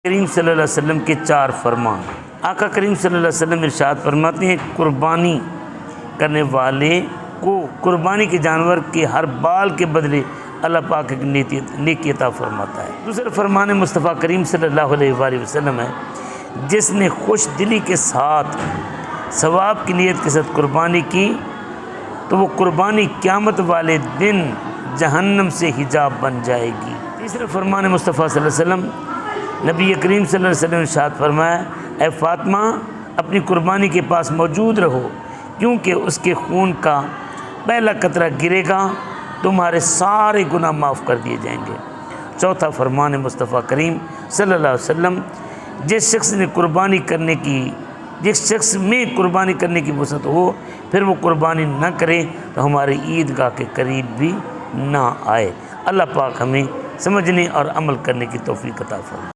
करीम सल्लल्लाहु अलैहि वसल्लम के 4 फरमान। आका करीम सल्लल्लाहु अलैहि वसल्लम इरशाद फरमाते हैं, कुर्बानी करने वाले को कुर्बानी के जानवर के हर बाल के बदले अल्लाह पाक एक नेकी अता फरमाता है। दूसरा फरमान मुस्तफ़ा करीम सल्लल्लाहु अलैहि वसल्लम है, जिसने खुश दिली के साथ सवाब की नीयत के साथ कुर्बानी की तो वो कुर्बानी क़यामत वाले दिन जहन्नम से हिजाब बन जाएगी। तीसरा फरमान मुस्तफ़ा सल्लल्लाहु अलैहि वसल्लम नबी करीम सल्लल्लाहु अलैहि वसल्लम ने इरशाद फरमाया, ए फ़ातिमा अपनी कुर्बानी के पास मौजूद रहो, क्योंकि उसके खून का पहला कतरा गिरेगा तुम्हारे सारे गुनाह माफ़ कर दिए जाएंगे। चौथा फरमान मुस्तफ़ा करीम सल्लल्लाहु अलैहि वसल्लम, जिस शख्स में कुर्बानी करने की वसअत हो फिर वो कुर्बानी न करे तो हमारी ईदगाह के करीब भी ना आए। अल्लाह पाक हमें समझने और अमल करने की तौफीक अता फरमाए।